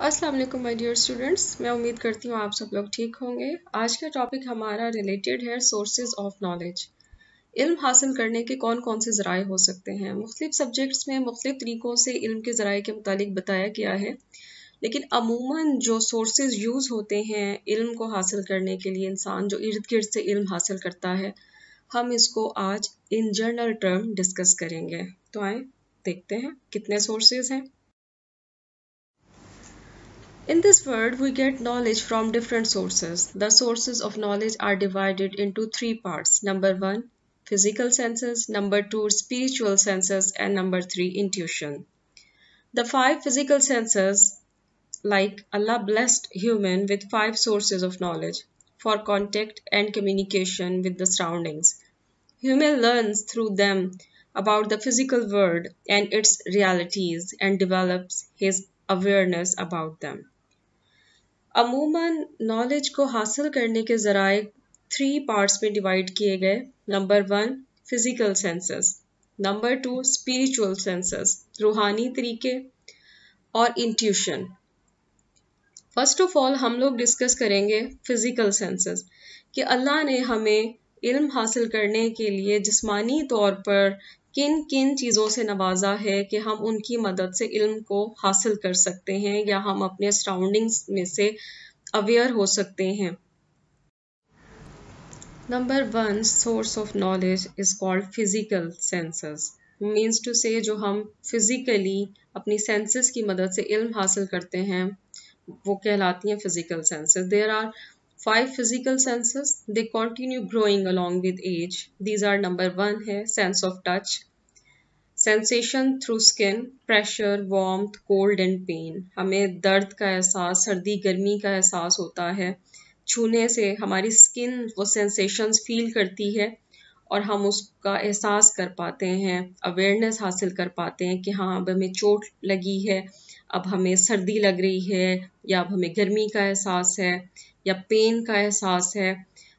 अस्सलाम वालेकुम my dear students, मैं उम्मीद करती हूँ आप सब लोग ठीक होंगे। आज का टॉपिक हमारा रिलेटेड है सोर्सेज ऑफ नॉलेज। इल्म हासिल करने के कौन कौन से ज़राए हो सकते हैं। मुख्तलिफ सब्जेक्ट्स में मुख्तलिफ तरीक़ों से इल्म के ज़राए के मुतालिक बताया गया है, लेकिन अमूमन जो सोर्सेज यूज़ होते हैं इल्म को हासिल करने के लिए, इंसान जो इर्द गिर्द से इल्म हासिल करता है, हम इसको आज इन जनरल टर्म डिस्कस करेंगे। तो आए देखते हैं कितने सोर्सेज हैं। In this world, we get knowledge from different sources. The sources of knowledge are divided into three parts. Number one, physical senses. Number two, spiritual senses. And number three, intuition. The five physical senses, like Allah blessed human with five sources of knowledge for contact and communication with the surroundings. Human learns through them about the physical world and its realities and develops his awareness about them. अमूमन knowledge को हासिल करने के ज़राए 3 parts में divide किए गए। Number 1 physical senses, number 2 spiritual senses रूहानी तरीके, और इंट्यूशन। फर्स्ट ऑफ ऑल हम लोग डिस्कस करेंगे फिज़िकल सेंसेस कि अल्लाह ने हमें इल्म हासिल करने के लिए जिस्मानी तौर पर किन किन चीज़ों से नवाजा है कि हम उनकी मदद से इल्म को हासिल कर सकते हैं या हम अपने सराउंडिंग्स में से अवेयर हो सकते हैं। Number 1 source of knowledge is called physical senses. Means to say जो हम फिज़िकली अपनी सेंसेस की मदद से इल्म हासिल करते हैं वो कहलाती हैं physical senses. There are 5 physical senses. They continue growing along with age. These are number 1 है sense of touch, sensation through skin, pressure, warmth, cold and pain. हमें दर्द का एहसास, सर्दी गर्मी का एहसास होता है। छूने से हमारी स्किन वो सेंसेशंस फील करती है और हम उसका एहसास कर पाते हैं, अवेयरनेस हासिल कर पाते हैं कि हाँ अब हमें चोट लगी है, अब हमें सर्दी लग रही है, या अब हमें गर्मी का एहसास है या पेन का एहसास है।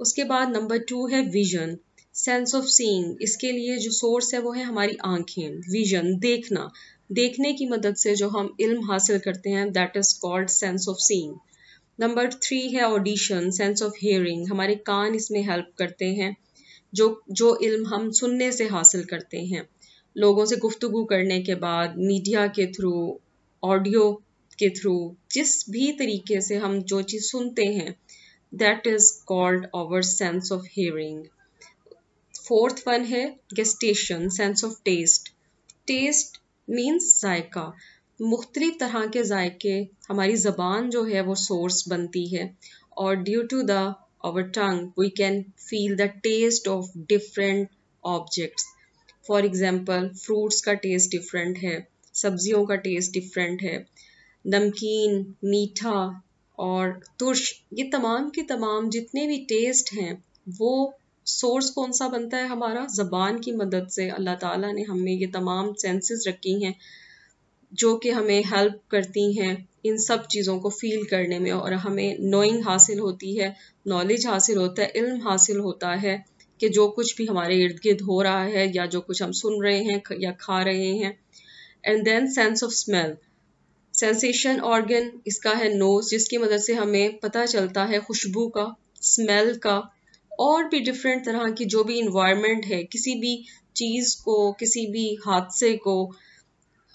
उसके बाद नंबर 2 है विजन, सेंस ऑफ सीइंग। इसके लिए जो सोर्स है वो है हमारी आंखें, विजन देखना। देखने की मदद से जो हम इल्म हासिल करते हैं that is called sense of seeing. Number 3 है ऑडिशन, सेंस ऑफ हियरिंग। हमारे कान इसमें हेल्प करते हैं। जो जो इल्म हम सुनने से हासिल करते हैं, लोगों से गुफ्तगू करने के बाद, मीडिया के थ्रू, ऑडियो के थ्रू, जिस भी तरीके से हम जो चीज़ सुनते हैं that is called our sense of hearing. Fourth one है gustation, sense of taste. Taste means जायका। मुख्तलिफ तरह के जायके हमारी ज़बान जो है वो सोर्स बनती है, और due to the our tongue we can feel the taste of different objects. For example, fruits का टेस्ट डिफरेंट है, सब्जियों का टेस्ट डिफरेंट है, नमकीन, मीठा और तुर्श, ये तमाम के तमाम जितने भी टेस्ट हैं वो सोर्स कौन सा बनता है हमारा, ज़बान की मदद से। अल्लाह ताला ने हमें ये तमाम सेंसेस रखी हैं जो कि हमें हेल्प करती हैं इन सब चीज़ों को फील करने में, और हमें नोइंग हासिल होती है, नॉलेज हासिल होता है, इल्म हासिल होता है कि जो कुछ भी हमारे इर्द गिर्द हो रहा है या जो कुछ हम सुन रहे हैं या खा रहे हैं। And then sense of smell, sensation organ इसका है नोज, जिसकी मदद से हमें पता चलता है खुशबू का, स्मेल का, और भी डिफरेंट तरह की जो भी इन्वायरमेंट है, किसी भी चीज़ को, किसी भी हादसे को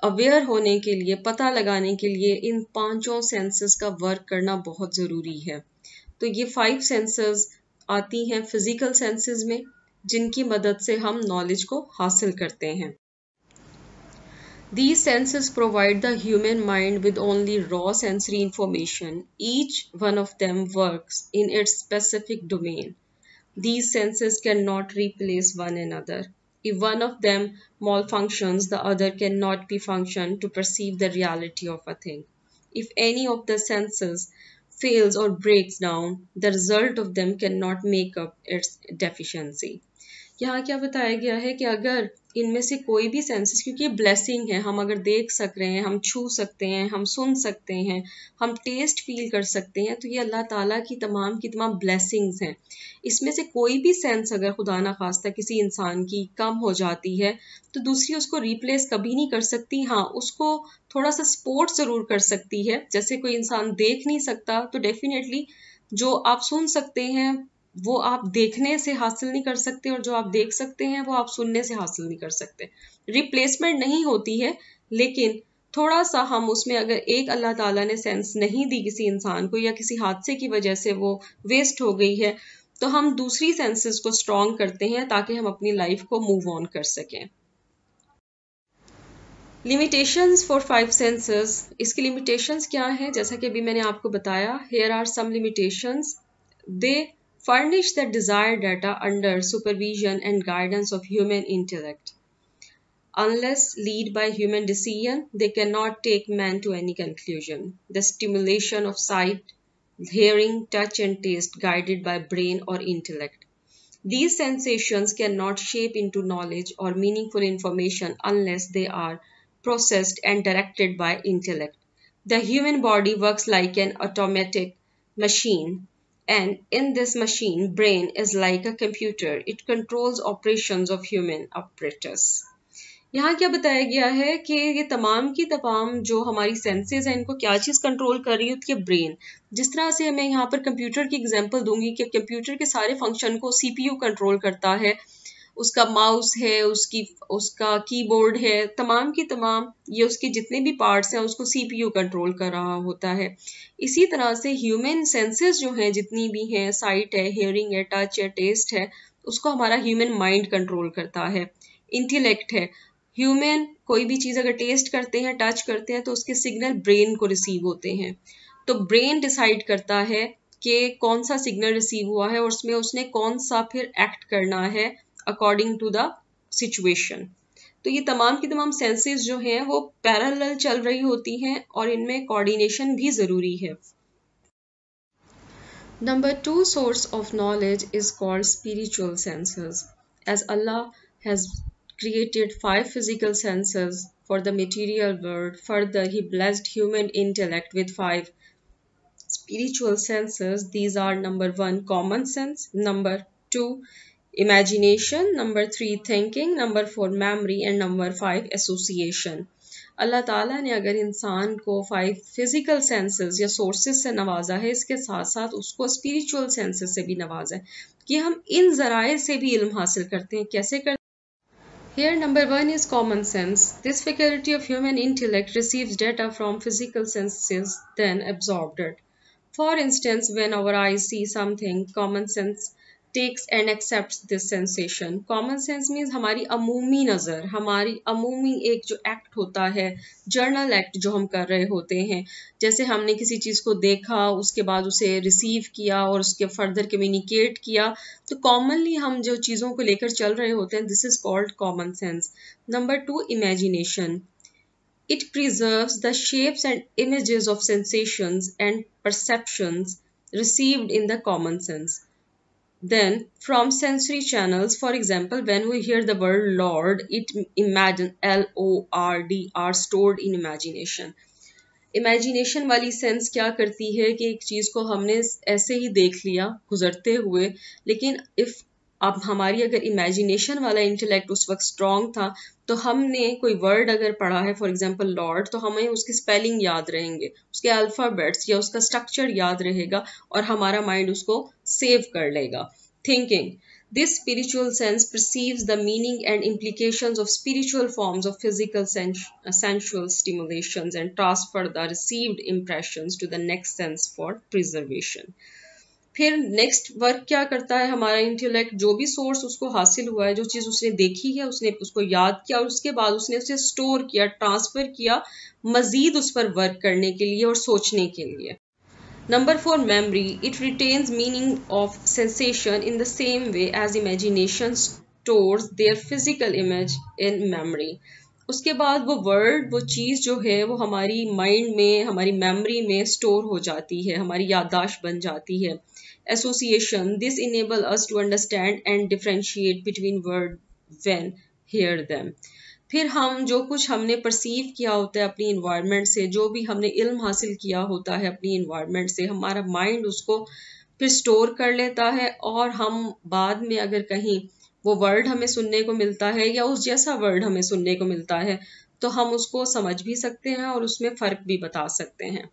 अवेयर होने के लिए, पता लगाने के लिए इन पांचों सेंसेस का वर्क करना बहुत ज़रूरी है। तो ये 5 सेंसेस आती हैं फिजिकल सेंसेस में, जिनकी मदद से हम नॉलेज को हासिल करते हैं। These senses provide the human mind with only raw sensory information. Each one of them works in its specific domain. These senses cannot replace one another. If one of them malfunctions, the other cannot be functioned to perceive the reality of a thing. If any of the senses fails or breaks down, the result of them cannot make up its deficiency. यहाँ क्या बताया गया है कि अगर इनमें से कोई भी सेंसेस, क्योंकि ये ब्लेसिंग है, हम अगर देख सक रहे हैं, हम छू सकते हैं, हम सुन सकते हैं, हम टेस्ट फील कर सकते हैं, तो ये अल्लाह ताला की तमाम ब्लेसिंग्स हैं। इसमें से कोई भी सेंस अगर खुदा ना खास्ता किसी इंसान की कम हो जाती है तो दूसरी उसको रिप्लेस कभी नहीं कर सकती। हाँ, उसको थोड़ा सा सपोर्ट ज़रूर कर सकती है। जैसे कोई इंसान देख नहीं सकता तो डेफिनेटली जो आप सुन सकते हैं वो आप देखने से हासिल नहीं कर सकते, और जो आप देख सकते हैं वो आप सुनने से हासिल नहीं कर सकते। रिप्लेसमेंट नहीं होती है, लेकिन थोड़ा सा हम उसमें अगर एक अल्लाह ताला ने सेंस नहीं दी किसी इंसान को या किसी हादसे की वजह से वो वेस्ट हो गई है, तो हम दूसरी सेंसेस को स्ट्रॉन्ग करते हैं ताकि हम अपनी लाइफ को मूव ऑन कर सकें। लिमिटेशंस फॉर 5 सेंसेस, इसकी लिमिटेशंस क्या हैं? जैसा कि अभी मैंने आपको बताया, here are some limitations. They furnish the desired data under supervision and guidance of human intellect. Unless led by human decision, they cannot take man to any conclusion. The stimulation of sight, hearing, touch and taste guided by brain or intellect. These sensations cannot shape into knowledge or meaningful information unless they are processed and directed by intellect. The human body works like an automatic machine, and in this machine, brain is like a computer. It controls operations of human apparatus. यहाँ क्या बताया गया है कि ये तमाम की तमाम जो हमारी सेंसेस हैं इनको क्या चीज़ कंट्रोल कर रही होती है? ब्रेन। जिस तरह से मैं यहाँ पर कंप्यूटर की एग्जांपल दूंगी कि कंप्यूटर के सारे फंक्शन को सीपीयू कंट्रोल करता है, उसका माउस है, उसका कीबोर्ड है, तमाम की तमाम ये उसके जितने भी पार्ट्स हैं उसको सीपीयू कंट्रोल कर रहा होता है। इसी तरह से ह्यूमन सेंसेस जो हैं जितनी भी हैं, साइट है, हियरिंग है, टच है, टेस्ट है, उसको हमारा ह्यूमन माइंड कंट्रोल करता है। इंटेलेक्ट है, ह्यूमन कोई भी चीज़ अगर टेस्ट करते हैं, टच करते हैं, तो उसके सिग्नल ब्रेन को रिसीव होते हैं। तो ब्रेन डिसाइड करता है कि कौन सा सिग्नल रिसीव हुआ है और उसमें उसने कौन सा फिर एक्ट करना है अकॉर्डिंग टू द सिचुएशन। तो ये तमाम की तमाम सेंसेस जो हैं वो पैरेलल चल रही होती हैं और इनमें कोऑर्डिनेशन भी ज़रूरी है। Number 2 source of knowledge is called spiritual senses. As Allah has created 5 physical senses for the material world, further He blessed human intellect with 5 spiritual senses. These are number 1 common sense, number 2 imagination, number 3 thinking, number 4 memory and number 5 association. अल्लाह ताला ने अगर इंसान को 5 physical senses या sources से नवाजा है, इसके साथ साथ उसको स्पिरिचुअल सेंसेस से भी नवाजा है कि हम इन जराए से भी इल्म हासिल करते हैं। कैसे करते हैं? Here number 1 is common sense. This faculty of human intellect receives data from physical senses then absorbed it. For instance, when our eyes see something, common sense takes and accepts this sensation. Common sense means हमारी अमूमी नज़र, हमारी अमूमी एक जो act होता है, journal act जो हम कर रहे होते हैं, जैसे हमने किसी चीज़ को देखा, उसके बाद उसे रिसीव किया और उसके फर्दर कम्युनिकेट किया, तो कॉमनली हम जो चीज़ों को लेकर चल रहे होते हैं, this is called common sense. Number 2 imagination. It preserves the shapes and images of sensations and perceptions received in the common sense. Then, from sensory channels, for example, when we hear the word Lord, it imagine L-O-R-D are stored in imagination. Imagination वाली sense क्या करती है कि एक चीज़ को हमने ऐसे ही देख लिया गुजरते हुए, लेकिन इफ़ अब हमारी अगर इमेजिनेशन वाला इंटेलेक्ट उस वक्त स्ट्रॉन्ग था तो हमने कोई वर्ड अगर पढ़ा है, फॉर एग्जांपल लॉर्ड, तो हमें उसकी स्पेलिंग याद रहेंगे, उसके अल्फ़ाबेट्स या उसका स्ट्रक्चर याद रहेगा और हमारा माइंड उसको सेव कर लेगा। Thinking. This spiritual sense perceives the meaning and implications of spiritual forms of physical sensual stimulations and transfer the received impressions to the next sense for preservation. फिर नेक्स्ट वर्क क्या करता है हमारा intellect? जो भी source उसको हासिल हुआ है, जो चीज़ उसने देखी है, उसने उसको याद किया और उसके बाद उसने उसे स्टोर किया, ट्रांसफ़र किया मज़ीद उस पर वर्क करने के लिए और सोचने के लिए। Number 4 memory. It retains meaning of sensation in the same way as imagination stores their physical image in memory. उसके बाद वो वर्ड, वो चीज़ जो है वो हमारी माइंड में, हमारी मेमोरी में स्टोर हो जाती है, हमारी याददाश्त बन जाती है। Association, this enable us to understand and differentiate between word when hear them. फिर हम जो कुछ हमने परसीव किया होता है अपनी इन्वायरमेंट से, जो भी हमने इल्म हासिल किया होता है अपनी इन्वायरमेंट से, हमारा माइंड उसको फिर स्टोर कर लेता है, और हम बाद में अगर कहीं वो वर्ड हमें सुनने को मिलता है या उस जैसा वर्ड हमें सुनने को मिलता है तो हम उसको समझ भी सकते हैं और उसमें फ़र्क भी बता सकते हैं।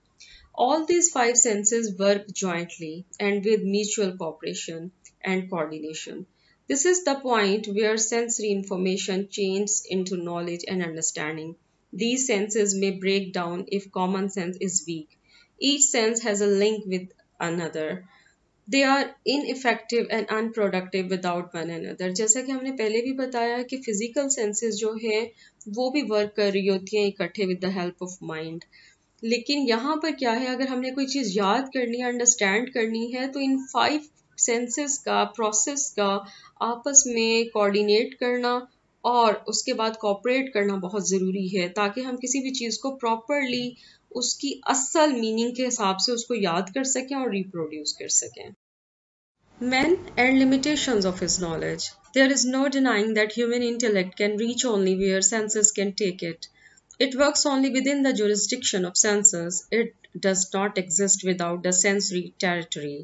All these five senses work jointly and with mutual cooperation and coordination. This is the point where sensory information changes into knowledge and understanding. These senses may break down if common sense is weak. Each sense has a link with another. They are ineffective and unproductive without one another. जैसा कि हमने पहले भी बताया कि physical senses जो है वो भी वर्क कर रही होती हैं इकट्ठे with the help of mind. लेकिन यहाँ पर क्या है, अगर हमने कोई चीज़ याद करनी है, अंडरस्टैंड करनी है, तो इन 5 सेंसेस का, प्रोसेस का आपस में कोऑर्डिनेट करना और उसके बाद कोऑपरेट करना बहुत ज़रूरी है, ताकि हम किसी भी चीज़ को प्रॉपरली उसकी असल मीनिंग के हिसाब से उसको याद कर सकें और रिप्रोड्यूस कर सकें। Men and limitations of his knowledge. There is no denying that human intellect can reach only where senses can take it. It works only within the jurisdiction of senses. It does not exist without the sensory territory.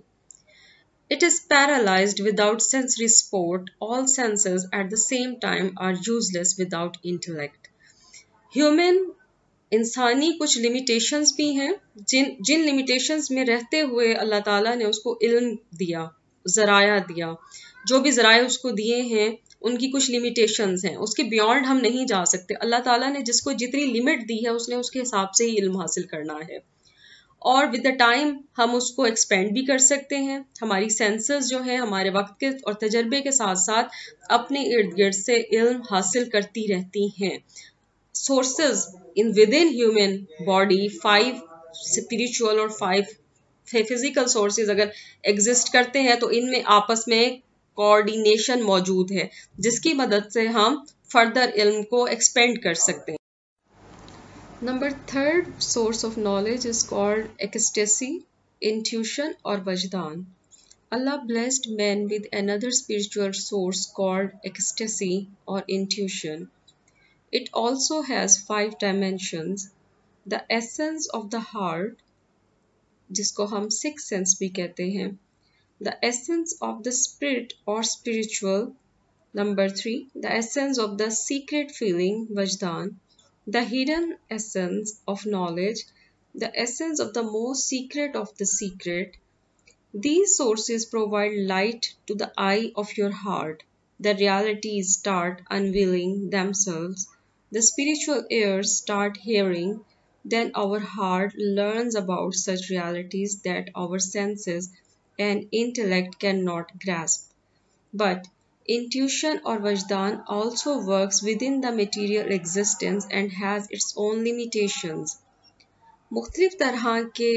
It is paralyzed without sensory support. All senses at the same time are useless without intellect. Human इंसानी कुछ limitations भी हैं, जिन limitations में रहते हुए अल्लाह ताला ने उसको इल्म दिया, ज़राया दिया, जो भी ज़राए उसको दिए हैं उनकी कुछ लिमिटेशंस हैं, उसके बियॉन्ड हम नहीं जा सकते। अल्लाह ताला ने जिसको जितनी लिमिट दी है उसने उसके हिसाब से ही इल्म हासिल करना है, और विद द टाइम हम उसको एक्सपेंड भी कर सकते हैं। हमारी सेंसेस जो है हमारे वक्त के और तजर्बे के साथ साथ अपने इर्द गिर्द से इल्म हासिल करती रहती हैं। Sources in with in human body 5 spiritual और 5 फिजिकल सोर्सेज अगर एग्जिस्ट करते हैं तो इनमें आपस में कोऑर्डिनेशन मौजूद है, जिसकी मदद से हम फर्दर इल्म को एक्सपेंड कर सकते हैं। Number 3rd source of knowledge is called ecstasy, intuition और वजदान। Allah blessed men with another spiritual source called ecstasy or intuition. It also has 5 dimensions. The essence of the heart, जिसको हम sixth sense भी कहते हैं. The essence of the spirit or spiritual. Number 3, the essence of the secret feeling, vajdan. The hidden essence of knowledge. The essence of the most secret of the secret. These sources provide light to the eye of your heart. The realities start unveiling themselves. The spiritual ears start hearing. Then our heart learns about such realities that our senses and intellect cannot grasp. But intuition or vajdan also works within the material existence and has its own limitations. मुख्तलिफ तरह के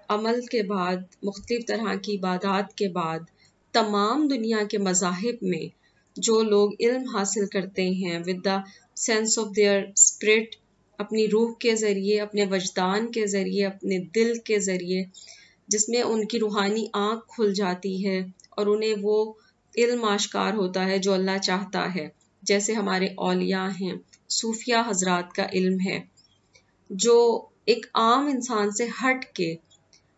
अमल के बाद, मुख्तलिफ तरह की इबादत के बाद, तमाम दुनिया के मज़ाहिब में जो लोग इल्म हासिल करते हैं with the sense of their spirit, अपनी रूह के ज़रिए, अपने वजदान के ज़रिए, अपने दिल के ज़रिए, जिसमें उनकी रूहानी आँख खुल जाती है और उन्हें वो इल्म आश्कार होता है जो अल्लाह चाहता है। जैसे हमारे औलिया हैं, सूफिया हजरात का इल्म है जो एक आम इंसान से हट के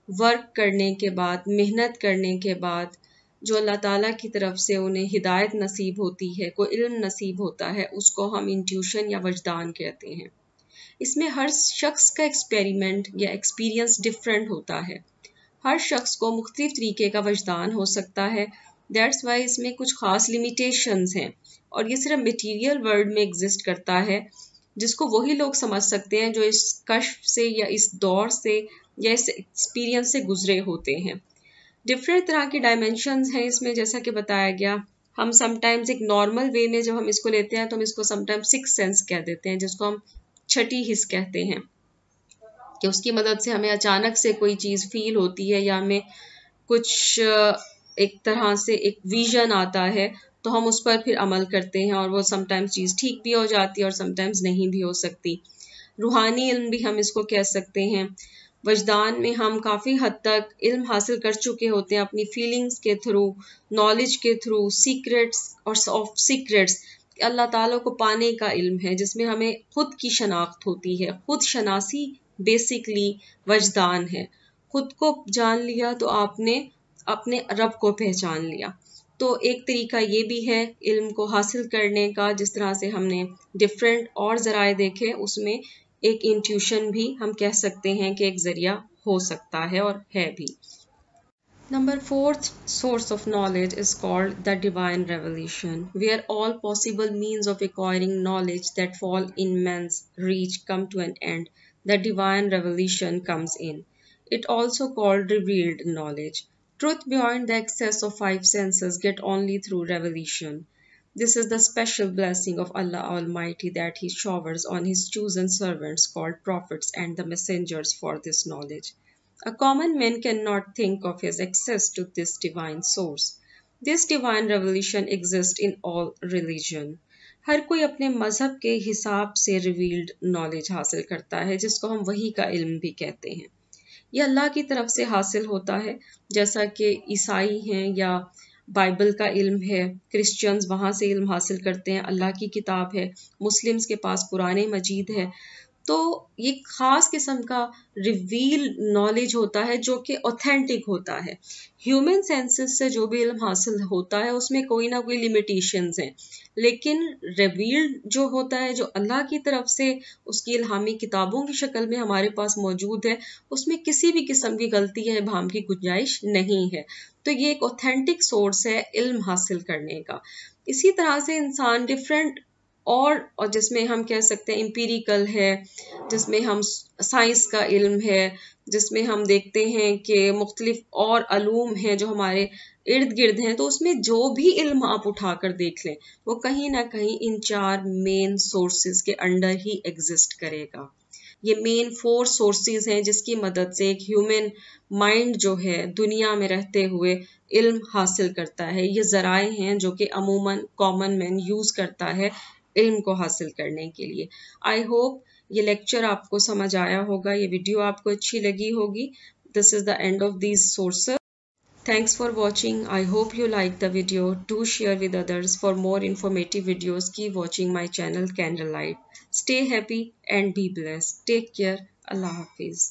वर्क करने के बाद, मेहनत करने के बाद जो अल्लाह ताला की तरफ से उन्हें हिदायत नसीब होती है, कोई इल्म नसीब होता है, उसको हम इंट्यूशन या वजदान कहते हैं। इसमें हर शख्स का एक्सपेरिमेंट या एक्सपीरियंस डिफरेंट होता है। हर शख्स को मुख्तलिफ तरीके का वजदान हो सकता है। दैट्स वाई इसमें कुछ ख़ास लिमिटेशंस हैं और ये सिर्फ मटीरियल वर्ल्ड में एग्जिस्ट करता है, जिसको वही लोग समझ सकते हैं जो इस कश्फ से या इस दौर से या इस एक्सपीरियंस से गुजरे होते हैं। डिफरेंट तरह की डायमेंशंस हैं इसमें, जैसा कि बताया गया। हम समटाइम्स एक नॉर्मल वे में जब हम इसको लेते हैं तो हम इसको समटाइम्स सिक्स सेंस कह देते हैं, जिसको हम छठी हिस्स कहते हैं, कि उसकी मदद से हमें अचानक से कोई चीज़ फील होती है या हमें कुछ एक तरह से एक विजन आता है, तो हम उस पर फिर अमल करते हैं और वो समटाइम्स चीज़ ठीक भी हो जाती है और समटाइम्स नहीं भी हो सकती। रूहानी इल्म भी हम इसको कह सकते हैं। वजदान में हम काफ़ी हद तक इल्म हासिल कर चुके होते हैं अपनी फीलिंग्स के थ्रू, नॉलेज के थ्रू, सीक्रेट्स और ऑफ सीक्रेट्स। अल्लाह ताला को पाने का इल्म है जिसमें हमें खुद की शनाख्त होती है। खुद शनासी बेसिकली वजदान है। खुद को जान लिया तो आपने अपने रब को पहचान लिया। तो एक तरीका ये भी है इल्म को हासिल करने का, जिस तरह से हमने डिफरेंट और ज़राए देखे, उसमें एक इंट्यूशन भी हम कह सकते हैं कि एक ज़रिया हो सकता है और है भी। Number fourth source of knowledge is called the divine revelation, where all possible means of acquiring knowledge that fall in man's reach come to an end. The divine revelation comes in. It also called revealed knowledge. Truth beyond the access of five senses get only through revelation. This is the special blessing of Allah Almighty that He showers on His chosen servants called prophets and the messengers for this knowledge. A common man cannot think of his access to this divine source. This divine revelation exists in all religion. हर कोई अपने मजहब के हिसाब से revealed knowledge हासिल करता है, जिसको हम वही का इल्म भी कहते हैं। यह अल्लाह की तरफ से हासिल होता है, जैसा कि ईसाई हैं या बाइबल का इल्म है, क्रिश्चियंस वहाँ से इल्म हासिल करते हैं, अल्लाह की किताब है, मुस्लिम्स के पास कुरान मजीद है। तो ये खास किस्म का रिवील नॉलेज होता है जो कि ऑथेंटिक होता है। ह्यूमन सेंसेस से जो भी इल्म हासिल होता है उसमें कोई ना कोई लिमिटेशंस हैं, लेकिन रिवील्ड जो होता है, जो अल्लाह की तरफ से उसकी इल्हामी किताबों की शक्ल में हमारे पास मौजूद है, उसमें किसी भी किस्म की गलती है भाम की गुंजाइश नहीं है। तो ये एक ऑथेंटिक सोर्स है इल्म हासिल करने का। इसी तरह से इंसान डिफरेंट और जिसमें हम कह सकते हैं एम्पिरिकल है, जिसमें हम साइंस का इल्म है, जिसमें हम देखते हैं कि मुख्तलिफ और अलूम हैं जो हमारे इर्द गिर्द हैं, तो उसमें जो भी इल्म आप उठाकर देख लें वो कहीं ना कहीं इन चार मेन सोर्सेज के अंडर ही एग्जिस्ट करेगा। ये मेन 4 सोर्सेज हैं जिसकी मदद से एक ह्यूमन माइंड जो है दुनिया में रहते हुए इल्म हासिल करता है। ये ज़राए हैं जो कि अमूमन कॉमन मैन यूज़ करता है इल्म को हासिल करने के लिए। आई होप ये लेक्चर आपको समझ आया होगा, ये वीडियो आपको अच्छी लगी होगी। This is the end of these sources. Thanks for watching. I hope you liked the video. Do share with others. For more informative videos, keep watching my channel Candlelight. Stay happy and be blessed. Take care. Allah Hafiz.